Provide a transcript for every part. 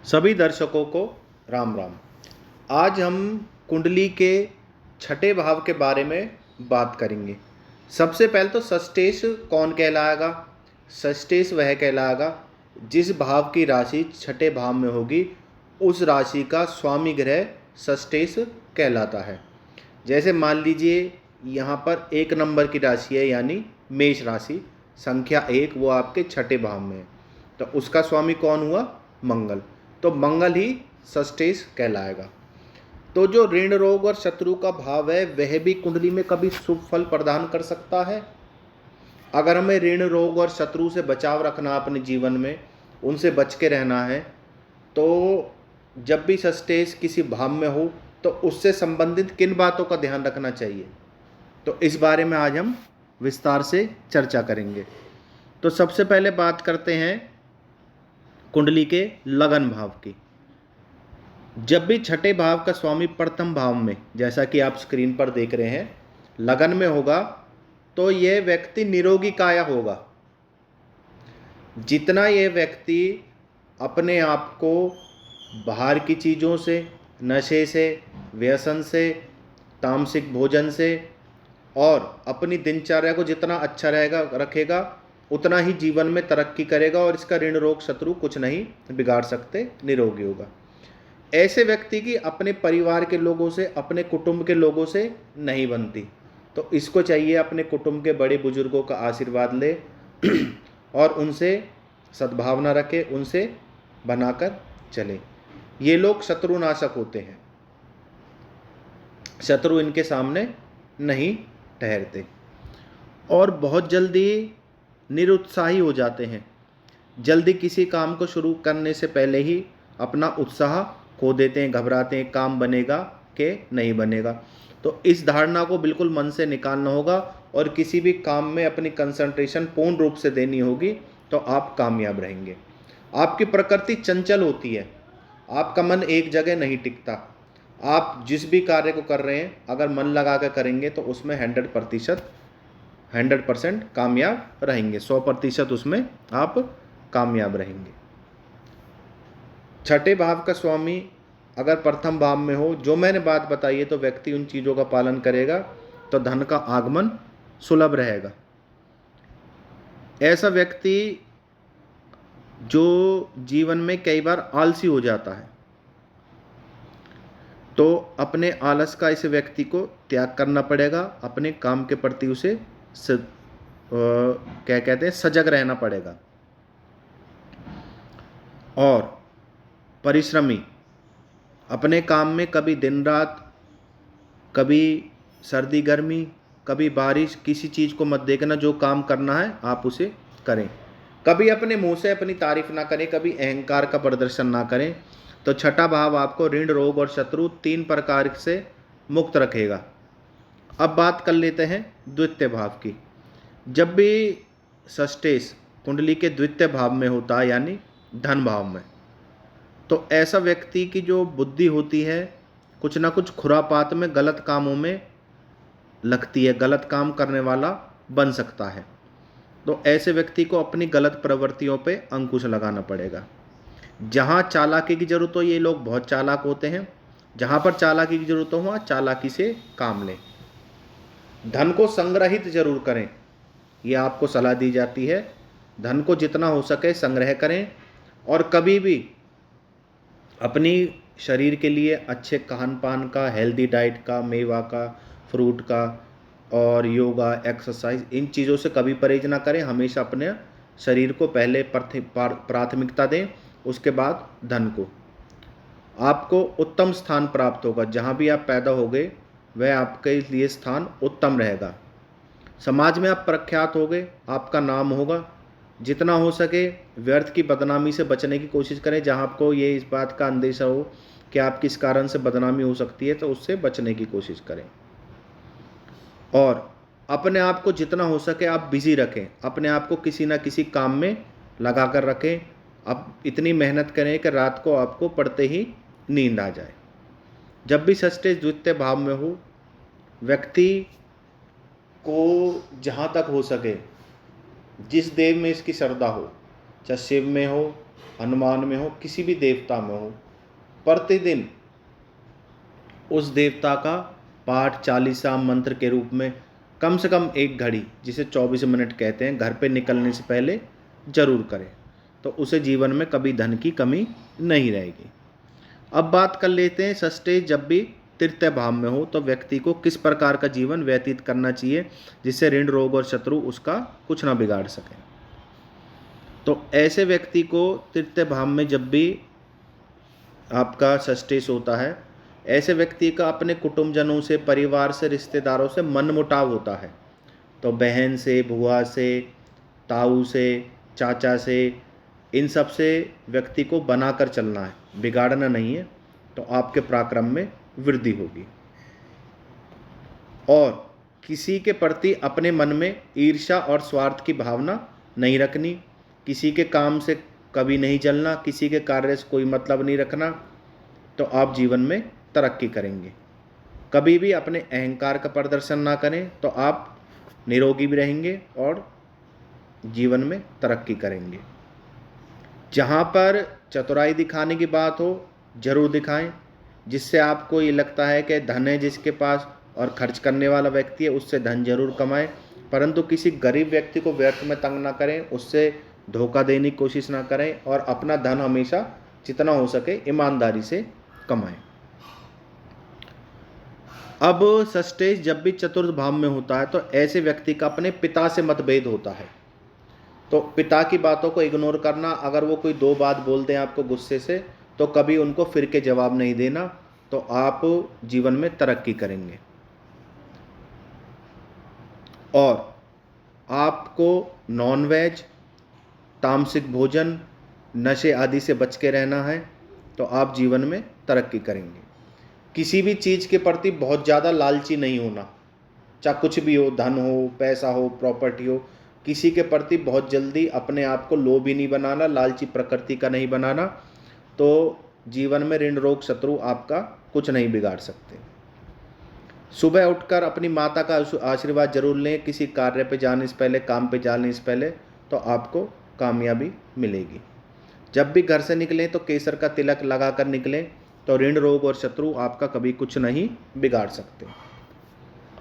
सभी दर्शकों को राम राम। आज हम कुंडली के छठे भाव के बारे में बात करेंगे। सबसे पहले तो षष्ठेश कौन कहलाएगा। षष्ठेश वह कहलाएगा जिस भाव की राशि छठे भाव में होगी, उस राशि का स्वामी ग्रह षष्ठेश कहलाता है। जैसे मान लीजिए यहाँ पर 1 नंबर की राशि है, यानी मेष राशि, संख्या 1, वो आपके छठे भाव में है, तो उसका स्वामी कौन हुआ? मंगल। तो मंगल ही षष्ठेश कहलाएगा। तो जो ऋण रोग और शत्रु का भाव है, वह भी कुंडली में कभी शुभ फल प्रदान कर सकता है। अगर हमें ऋण रोग और शत्रु से बचाव रखना, अपने जीवन में उनसे बच के रहना है, तो जब भी षष्ठेश किसी भाव में हो तो उससे संबंधित किन बातों का ध्यान रखना चाहिए, तो इस बारे में आज हम विस्तार से चर्चा करेंगे। तो सबसे पहले बात करते हैं कुंडली के लगन भाव की। जब भी छठे भाव का स्वामी प्रथम भाव में, जैसा कि आप स्क्रीन पर देख रहे हैं, लगन में होगा, तो यह व्यक्ति निरोगी काया होगा। जितना यह व्यक्ति अपने आप को बाहर की चीज़ों से, नशे से, व्यसन से, तामसिक भोजन से और अपनी दिनचर्या को जितना अच्छा रखेगा, उतना ही जीवन में तरक्की करेगा और इसका ऋण रोग शत्रु कुछ नहीं बिगाड़ सकते, निरोगी होगा। ऐसे व्यक्ति की अपने परिवार के लोगों से, अपने कुटुंब के लोगों से नहीं बनती, तो इसको चाहिए अपने कुटुंब के बड़े बुजुर्गों का आशीर्वाद ले और उनसे सद्भावना रखे, उनसे बनाकर चले। ये लोग शत्रुनाशक होते हैं, शत्रु इनके सामने नहीं ठहरते और बहुत जल्दी निरुत्साही हो जाते हैं। जल्दी किसी काम को शुरू करने से पहले ही अपना उत्साह खो देते हैं, घबराते हैं, काम बनेगा कि नहीं बनेगा। तो इस धारणा को बिल्कुल मन से निकालना होगा और किसी भी काम में अपनी कंसंट्रेशन पूर्ण रूप से देनी होगी, तो आप कामयाब रहेंगे। आपकी प्रकृति चंचल होती है, आपका मन एक जगह नहीं टिकता। आप जिस भी कार्य को कर रहे हैं, अगर मन लगा कर करेंगे तो उसमें 100% कामयाब रहेंगे, 100% उसमें आप कामयाब रहेंगे। छठे भाव का स्वामी अगर प्रथम भाव में हो, जो मैंने बात बताई है, तो व्यक्ति उन चीज़ों का पालन करेगा तो धन का आगमन सुलभ रहेगा। ऐसा व्यक्ति जो जीवन में कई बार आलसी हो जाता है, तो अपने आलस का इस व्यक्ति को त्याग करना पड़ेगा। अपने काम के प्रति उसे क्या कहते हैं, सजग रहना पड़ेगा। और परिश्रमी, अपने काम में कभी दिन रात, कभी सर्दी गर्मी, कभी बारिश, किसी चीज़ को मत देखना। जो काम करना है आप उसे करें। कभी अपने मुंह से अपनी तारीफ ना करें, कभी अहंकार का प्रदर्शन ना करें। तो छठा भाव आपको ऋण रोग और शत्रु 3 प्रकार से मुक्त रखेगा। अब बात कर लेते हैं द्वितीय भाव की। जब भी षष्ठेश कुंडली के द्वितीय भाव में होता है, यानी धन भाव में, तो ऐसा व्यक्ति की जो बुद्धि होती है, कुछ ना कुछ खुरापात में, गलत कामों में लगती है, गलत काम करने वाला बन सकता है। तो ऐसे व्यक्ति को अपनी गलत प्रवृत्तियों पे अंकुश लगाना पड़ेगा। जहाँ चालाकी की जरूरत हो, ये लोग बहुत चालाक होते हैं, जहाँ पर चालाकी की जरूरत हो वहाँ चालाकी से काम लें। धन को संग्रहित जरूर करें, ये आपको सलाह दी जाती है। धन को जितना हो सके संग्रह करें और कभी भी अपनी शरीर के लिए अच्छे खान पान का, हेल्दी डाइट का, मेवा का, फ्रूट का और योगा, एक्सरसाइज, इन चीज़ों से कभी परहेज ना करें। हमेशा अपने शरीर को पहले प्राथमिकता दें, उसके बाद धन को। आपको उत्तम स्थान प्राप्त होगा, जहाँ भी आप पैदा होगे वह आपके लिए स्थान उत्तम रहेगा। समाज में आप प्रख्यात होगे, आपका नाम होगा। जितना हो सके व्यर्थ की बदनामी से बचने की कोशिश करें। जहाँ आपको ये इस बात का अंदेशा हो कि आप किस कारण से बदनामी हो सकती है, तो उससे बचने की कोशिश करें। और अपने आप को जितना हो सके आप बिजी रखें, अपने आप को किसी ना किसी काम में लगा कर रखें। अब इतनी मेहनत करें कि रात को आपको पढ़ते ही नींद आ जाए। जब भी षष्ठेश द्वितीय भाव में हो, व्यक्ति को जहाँ तक हो सके जिस देव में इसकी श्रद्धा हो, चाहे शिव में हो, हनुमान में हो, किसी भी देवता में हो, प्रतिदिन उस देवता का पाठ चालीसा मंत्र के रूप में कम से कम 1 घड़ी, जिसे 24 मिनट कहते हैं, घर पे निकलने से पहले जरूर करें। तो उसे जीवन में कभी धन की कमी नहीं रहेगी। अब बात कर लेते हैं षष्ठी जब भी तृतीय भाव में हो तो व्यक्ति को किस प्रकार का जीवन व्यतीत करना चाहिए जिससे ऋण, रोग और शत्रु उसका कुछ ना बिगाड़ सके। तो ऐसे व्यक्ति को तृतीय भाव में जब भी आपका षष्ठी होता है, ऐसे व्यक्ति का अपने कुटुंबजनों से, परिवार से, रिश्तेदारों से मनमुटाव होता है। तो बहन से, बुआ से, ताऊ से, चाचा से, इन सब से व्यक्ति को बनाकर चलना है, बिगाड़ना नहीं है। तो आपके पराक्रम में वृद्धि होगी। और किसी के प्रति अपने मन में ईर्ष्या और स्वार्थ की भावना नहीं रखनी, किसी के काम से कभी नहीं जलना, किसी के कार्य से कोई मतलब नहीं रखना। तो आप जीवन में तरक्की करेंगे। कभी भी अपने अहंकार का प्रदर्शन ना करें तो आप निरोगी भी रहेंगे और जीवन में तरक्की करेंगे। जहाँ पर चतुराई दिखाने की बात हो जरूर दिखाएं, जिससे आपको ये लगता है कि धन है जिसके पास और खर्च करने वाला व्यक्ति है, उससे धन जरूर कमाएं, परंतु किसी गरीब व्यक्ति को व्यर्थ में तंग ना करें, उससे धोखा देने की कोशिश ना करें और अपना धन हमेशा जितना हो सके ईमानदारी से कमाएं। अब षष्ठी जब भी चतुर्थ भाव में होता है तो ऐसे व्यक्ति का अपने पिता से मतभेद होता है। तो पिता की बातों को इग्नोर करना, अगर वो कोई 2 बात बोल दें आपको गुस्से से तो कभी उनको फिर के जवाब नहीं देना, तो आप जीवन में तरक्की करेंगे। और आपको नॉनवेज, तामसिक भोजन, नशे आदि से बच के रहना है, तो आप जीवन में तरक्की करेंगे। किसी भी चीज़ के प्रति बहुत ज़्यादा लालची नहीं होना, चाहे कुछ भी हो, धन हो, पैसा हो, प्रॉपर्टी हो, किसी के प्रति बहुत जल्दी अपने आप को लोभी नहीं बनाना, लालची प्रकृति का नहीं बनाना। तो जीवन में ऋण, रोग, शत्रु आपका कुछ नहीं बिगाड़ सकते। सुबह उठकर अपनी माता का आशीर्वाद जरूर लें, किसी कार्य पे जाने से पहले, काम पे जाने से पहले, तो आपको कामयाबी मिलेगी। जब भी घर से निकलें तो केसर का तिलक लगाकर निकलें, तो ऋण, रोग और शत्रु आपका कभी कुछ नहीं बिगाड़ सकते।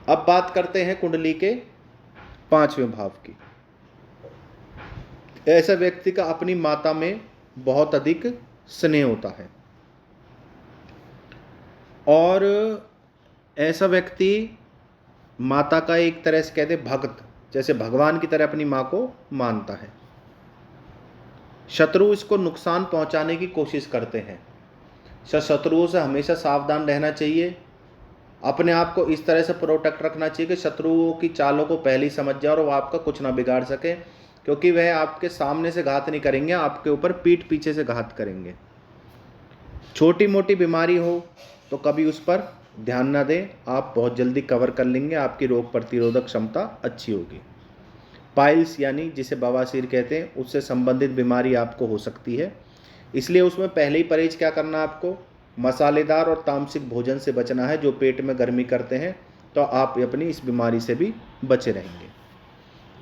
अब बात करते हैं कुंडली के 5वें भाव की। ऐसा व्यक्ति का अपनी माता में बहुत अधिक स्नेह होता है और ऐसा व्यक्ति माता का एक तरह से कहते भक्त, जैसे भगवान की तरह अपनी माँ को मानता है। शत्रु इसको नुकसान पहुंचाने की कोशिश करते हैं। शत्रुओं से हमेशा सावधान रहना चाहिए। अपने आप को इस तरह से प्रोटेक्ट रखना चाहिए कि शत्रुओं की चालों को पहले ही समझ जाए और वो आपका कुछ ना बिगाड़ सके, क्योंकि वह आपके सामने से घात नहीं करेंगे, आपके ऊपर पीठ पीछे से घात करेंगे। छोटी मोटी बीमारी हो तो कभी उस पर ध्यान ना दें, आप बहुत जल्दी कवर कर लेंगे, आपकी रोग प्रतिरोधक क्षमता अच्छी होगी। पाइल्स यानी जिसे बवासीर कहते हैं, उससे संबंधित बीमारी आपको हो सकती है, इसलिए उसमें पहले ही परहेज क्या करना, आपको मसालेदार और तामसिक भोजन से बचना है जो पेट में गर्मी करते हैं, तो आप अपनी इस बीमारी से भी बचे रहेंगे।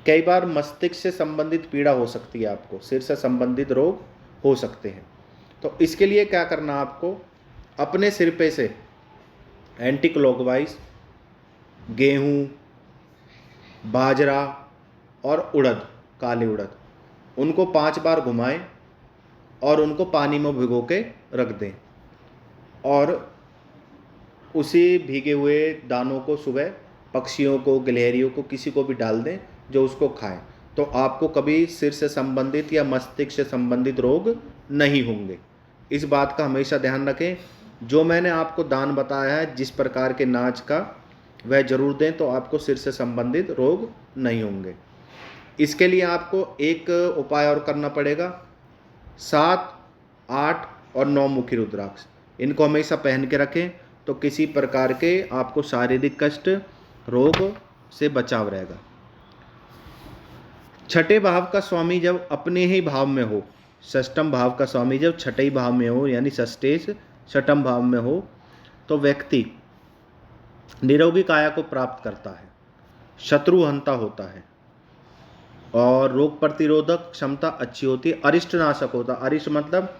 कई बार मस्तिष्क से संबंधित पीड़ा हो सकती है, आपको सिर से संबंधित रोग हो सकते हैं। तो इसके लिए क्या करना, आपको अपने सिर पे से एंटी क्लॉकवाइज गेहूँ, बाजरा और उड़द, काले उड़द, उनको 5 बार घुमाएं और उनको पानी में भिगो के रख दें और उसी भीगे हुए दानों को सुबह पक्षियों को, गिलहरियों को, किसी को भी डाल दें जो उसको खाएं। तो आपको कभी सिर से संबंधित या मस्तिष्क से संबंधित रोग नहीं होंगे। इस बात का हमेशा ध्यान रखें। जो मैंने आपको दान बताया है जिस प्रकार के नाच का, वह जरूर दें, तो आपको सिर से संबंधित रोग नहीं होंगे। इसके लिए आपको एक उपाय और करना पड़ेगा। 7, 8 और 9 मुखी रुद्राक्ष, इनको हमेशा पहन के रखें, तो किसी प्रकार के आपको शारीरिक कष्ट, रोग से बचाव रहेगा। छठे भाव का स्वामी जब अपने ही भाव में हो, षष्ठम भाव का स्वामी जब छठे ही भाव में हो, यानी षष्ठेश छठम भाव में हो, तो व्यक्ति निरोगी काया को प्राप्त करता है, शत्रुहंता होता है और रोग प्रतिरोधक क्षमता अच्छी होती है। अरिष्ट नाशक होता है। अरिष्ट मतलब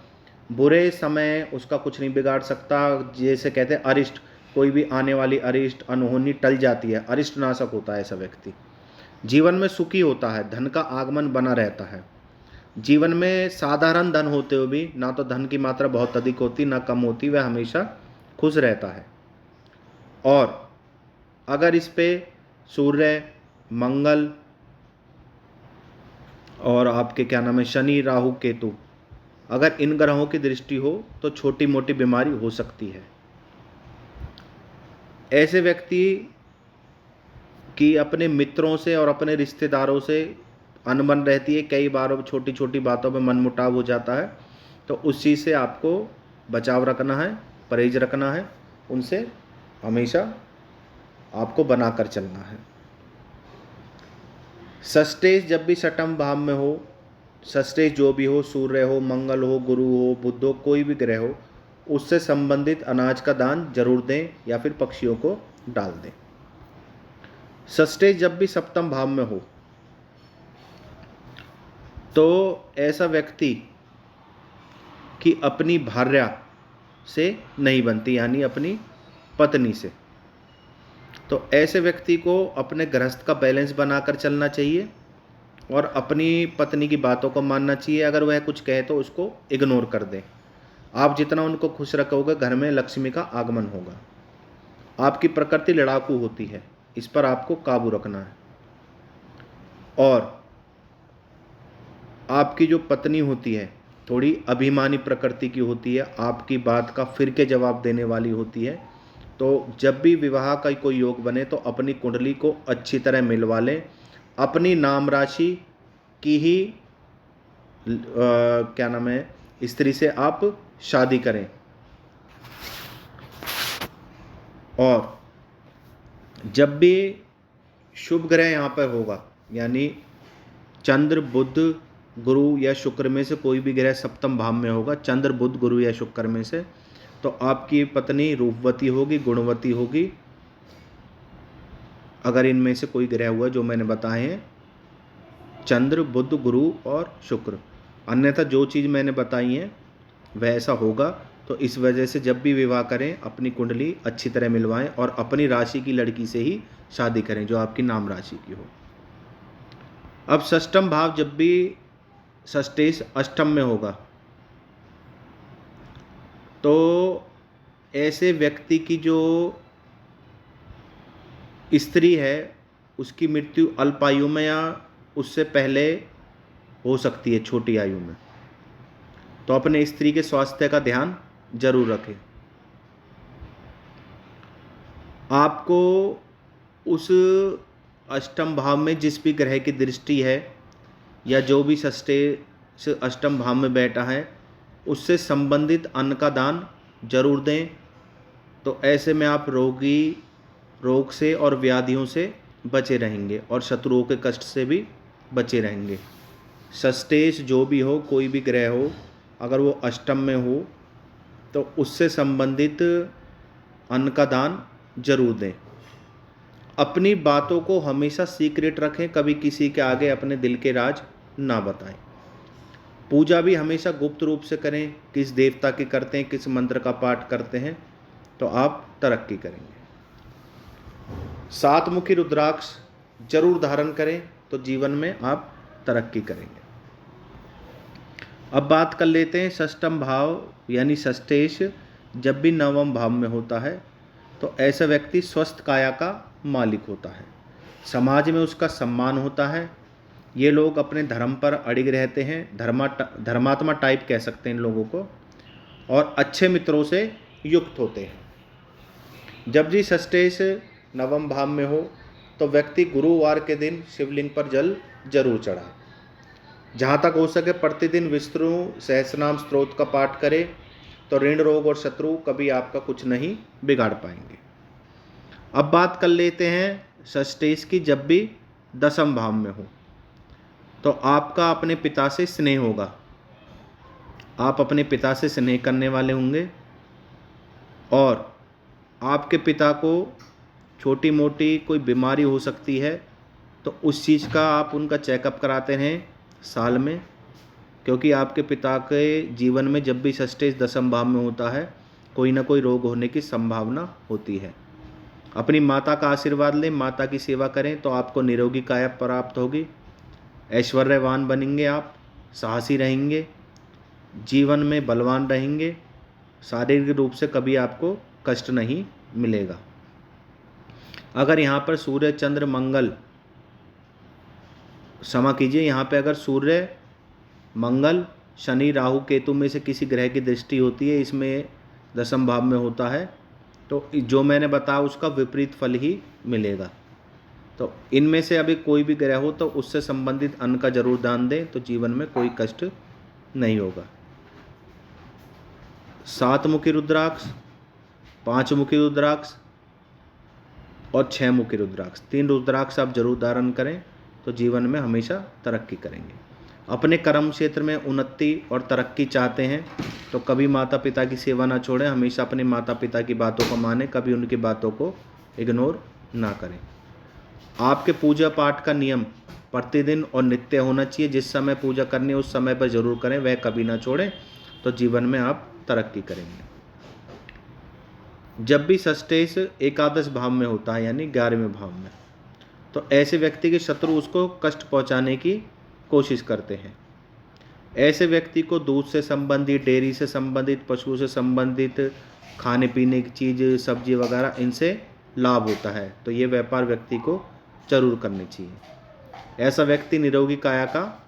बुरे समय उसका कुछ नहीं बिगाड़ सकता, जैसे कहते हैं अरिष्ट, कोई भी आने वाली अरिष्ट अनहोनी टल जाती है, अरिष्ट नाशक होता है ऐसा व्यक्ति। जीवन में सुखी होता है, धन का आगमन बना रहता है। जीवन में साधारण धन होते हुए भी ना तो धन की मात्रा बहुत अधिक होती ना कम होती, वह हमेशा खुश रहता है। और अगर इस पे सूर्य, मंगल और आपके क्या नाम है शनि, राहु, केतु, अगर इन ग्रहों की दृष्टि हो तो छोटी मोटी बीमारी हो सकती है। ऐसे व्यक्ति की अपने मित्रों से और अपने रिश्तेदारों से अनबन रहती है, कई बार छोटी छोटी बातों में मनमुटाव हो जाता है, तो उस चीज़ से आपको बचाव रखना है, परहेज रखना है, उनसे हमेशा आपको बनाकर चलना है। षष्ठेश जब भी सप्तम भाव में हो, षष्ठेश जो भी हो, सूर्य हो, मंगल हो, गुरु हो, बुध हो, कोई भी ग्रह हो, उससे संबंधित अनाज का दान जरूर दें या फिर पक्षियों को डाल दें। षष्ठेश जब भी सप्तम भाव में हो तो ऐसा व्यक्ति की अपनी भार्या से नहीं बनती, यानी अपनी पत्नी से। तो ऐसे व्यक्ति को अपने गृहस्थ का बैलेंस बनाकर चलना चाहिए और अपनी पत्नी की बातों को मानना चाहिए। अगर वह कुछ कहे तो उसको इग्नोर कर दें। आप जितना उनको खुश रखोगे, घर में लक्ष्मी का आगमन होगा। आपकी प्रकृति लड़ाकू होती है, इस पर आपको काबू रखना है। और आपकी जो पत्नी होती है थोड़ी अभिमानी प्रकृति की होती है, आपकी बात का फिर के जवाब देने वाली होती है। तो जब भी विवाह का कोई योग बने तो अपनी कुंडली को अच्छी तरह मिलवा लें। अपनी नाम राशि की ही क्या नाम है स्त्री से आप शादी करें। और जब भी शुभ ग्रह यहाँ पर होगा, यानी चंद्र, बुध, गुरु या शुक्र में से कोई भी ग्रह सप्तम भाव में होगा, चंद्र, बुध, गुरु या शुक्र में से, तो आपकी पत्नी रूपवती होगी, गुणवती होगी, अगर इनमें से कोई ग्रह हुआ जो मैंने बताए हैं, चंद्र, बुध, गुरु और शुक्र। अन्यथा जो चीज़ मैंने बताई है वह ऐसा होगा। तो इस वजह से जब भी विवाह करें अपनी कुंडली अच्छी तरह मिलवाएं और अपनी राशि की लड़की से ही शादी करें जो आपकी नाम राशि की हो। अब षष्ठम भाव जब भी षष्ठेश अष्टम में होगा तो ऐसे व्यक्ति की जो स्त्री है उसकी मृत्यु अल्पायु में या उससे पहले हो सकती है, छोटी आयु में। तो अपने स्त्री के स्वास्थ्य का ध्यान जरूर रखें। आपको उस अष्टम भाव में जिस भी ग्रह की दृष्टि है या जो भी षष्ठेश अष्टम भाव में बैठा है उससे संबंधित अन्न का दान जरूर दें। तो ऐसे में आप रोग से और व्याधियों से बचे रहेंगे और शत्रुओं के कष्ट से भी बचे रहेंगे। षष्ठेश जो भी हो, कोई भी ग्रह हो, अगर वो अष्टम में हो तो उससे संबंधित अन्न का दान जरूर दें। अपनी बातों को हमेशा सीक्रेट रखें, कभी किसी के आगे अपने दिल के राज ना बताएं। पूजा भी हमेशा गुप्त रूप से करें। किस देवता की करते हैं, किस मंत्र का पाठ करते हैं, तो आप तरक्की करेंगे। 7 मुखी रुद्राक्ष जरूर धारण करें तो जीवन में आप तरक्की करेंगे। अब बात कर लेते हैं षष्ठम भाव यानी षष्ठेश जब भी नवम भाव में होता है तो ऐसा व्यक्ति स्वस्थ काया का मालिक होता है, समाज में उसका सम्मान होता है। ये लोग अपने धर्म पर अड़िग रहते हैं, धर्मात्मा टाइप कह सकते हैं इन लोगों को, और अच्छे मित्रों से युक्त होते हैं। जब भी षष्ठेश नवम भाव में हो तो व्यक्ति गुरुवार के दिन शिवलिंग पर जल जरूर चढ़ाए। जहाँ तक हो सके प्रतिदिन विष्णु सहस्रनाम स्तोत्र का पाठ करें तो ऋण, रोग और शत्रु कभी आपका कुछ नहीं बिगाड़ पाएंगे। अब बात कर लेते हैं षष्ठेश की जब भी दसम भाव में हो तो आपका अपने पिता से स्नेह होगा। आप अपने पिता से स्नेह करने वाले होंगे और आपके पिता को छोटी मोटी कोई बीमारी हो सकती है तो उस चीज़ का आप उनका चेकअप कराते रहें साल में, क्योंकि आपके पिता के जीवन में जब भी षष्ठेश दशम भाव में होता है कोई ना कोई रोग होने की संभावना होती है। अपनी माता का आशीर्वाद लें, माता की सेवा करें तो आपको निरोगी काया प्राप्त होगी, ऐश्वर्यवान बनेंगे, आप साहसी रहेंगे, जीवन में बलवान रहेंगे, शारीरिक रूप से कभी आपको कष्ट नहीं मिलेगा। अगर यहाँ पर सूर्य चंद्र मंगल, क्षमा कीजिए, यहाँ पे अगर सूर्य मंगल शनि राहु केतु में से किसी ग्रह की दृष्टि होती है, इसमें दशम भाव में होता है, तो जो मैंने बताया उसका विपरीत फल ही मिलेगा। तो इनमें से अभी कोई भी ग्रह हो तो उससे संबंधित अन्न का जरूर दान दें, तो जीवन में कोई कष्ट नहीं होगा। 7 मुखी रुद्राक्ष, 5 मुखी रुद्राक्ष और 6 मुखी रुद्राक्ष, 3 रुद्राक्ष आप जरूर धारण करें तो जीवन में हमेशा तरक्की करेंगे। अपने कर्म क्षेत्र में उन्नति और तरक्की चाहते हैं तो कभी माता पिता की सेवा ना छोड़ें, हमेशा अपने माता पिता की बातों को मानें, कभी उनकी बातों को इग्नोर ना करें। आपके पूजा पाठ का नियम प्रतिदिन और नित्य होना चाहिए, जिस समय पूजा करनी है उस समय पर जरूर करें, वह कभी ना छोड़ें, तो जीवन में आप तरक्की करेंगे। जब भी षष्ठेश एकादश भाव में होता है यानी 11वें भाव में, तो ऐसे व्यक्ति के शत्रु उसको कष्ट पहुंचाने की कोशिश करते हैं। ऐसे व्यक्ति को दूध से संबंधित, डेयरी से संबंधित, पशु से संबंधित खाने पीने की चीज़, सब्जी वगैरह, इनसे लाभ होता है, तो ये व्यापार व्यक्ति को जरूर करनी चाहिए। ऐसा व्यक्ति निरोगी काया का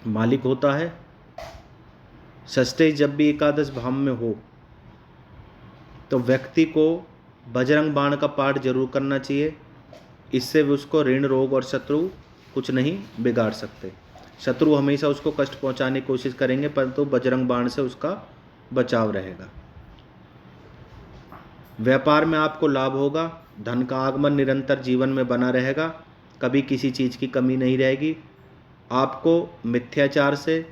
मालिक होता है। षष्ठेश जब भी एकादश भाव में हो तो व्यक्ति को बजरंग बाण का पाठ जरूर करना चाहिए, इससे भी उसको ऋण रोग और शत्रु कुछ नहीं बिगाड़ सकते। शत्रु हमेशा उसको कष्ट पहुंचाने की कोशिश करेंगे, परंतु बजरंग बाण से उसका बचाव रहेगा। व्यापार में आपको लाभ होगा, धन का आगमन निरंतर जीवन में बना रहेगा, कभी किसी चीज़ की कमी नहीं रहेगी। आपको मिथ्याचार से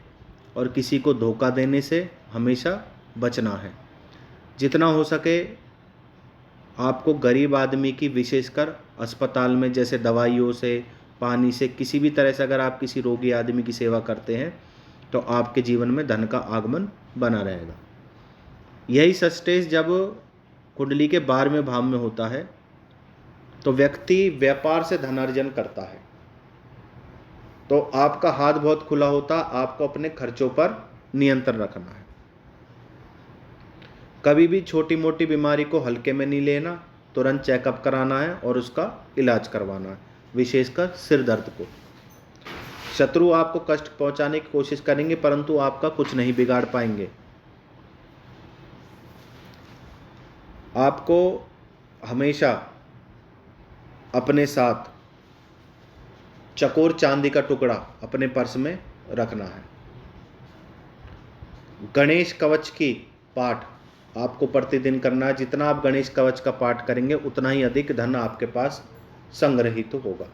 और किसी को धोखा देने से हमेशा बचना है। जितना हो सके आपको गरीब आदमी की, विशेषकर अस्पताल में जैसे दवाइयों से, पानी से, किसी भी तरह से अगर आप किसी रोगी आदमी की सेवा करते हैं तो आपके जीवन में धन का आगमन बना रहेगा। यही षष्ठेश जब कुंडली के 12वें भाव में होता है तो व्यक्ति व्यापार से धनार्जन करता है, तो आपका हाथ बहुत खुला होता, आपको अपने खर्चों पर नियंत्रण रखना है। कभी भी छोटी मोटी बीमारी को हल्के में नहीं लेना, तुरंत चेकअप कराना है और उसका इलाज करवाना है, विशेषकर सिर दर्द को। शत्रु आपको कष्ट पहुंचाने की कोशिश करेंगे परंतु आपका कुछ नहीं बिगाड़ पाएंगे। आपको हमेशा अपने साथ चकोर चांदी का टुकड़ा अपने पर्स में रखना है। गणेश कवच की पाठ आपको प्रतिदिन करना है। जितना आप गणेश कवच का पाठ करेंगे उतना ही अधिक धन आपके पास संग्रहित होगा।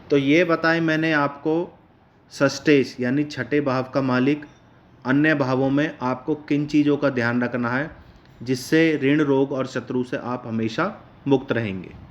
तो ये बताएं मैंने आपको षष्ठेश यानी छठे भाव का मालिक अन्य भावों में आपको किन चीज़ों का ध्यान रखना है जिससे ऋण रोग और शत्रु से आप हमेशा मुक्त रहेंगे।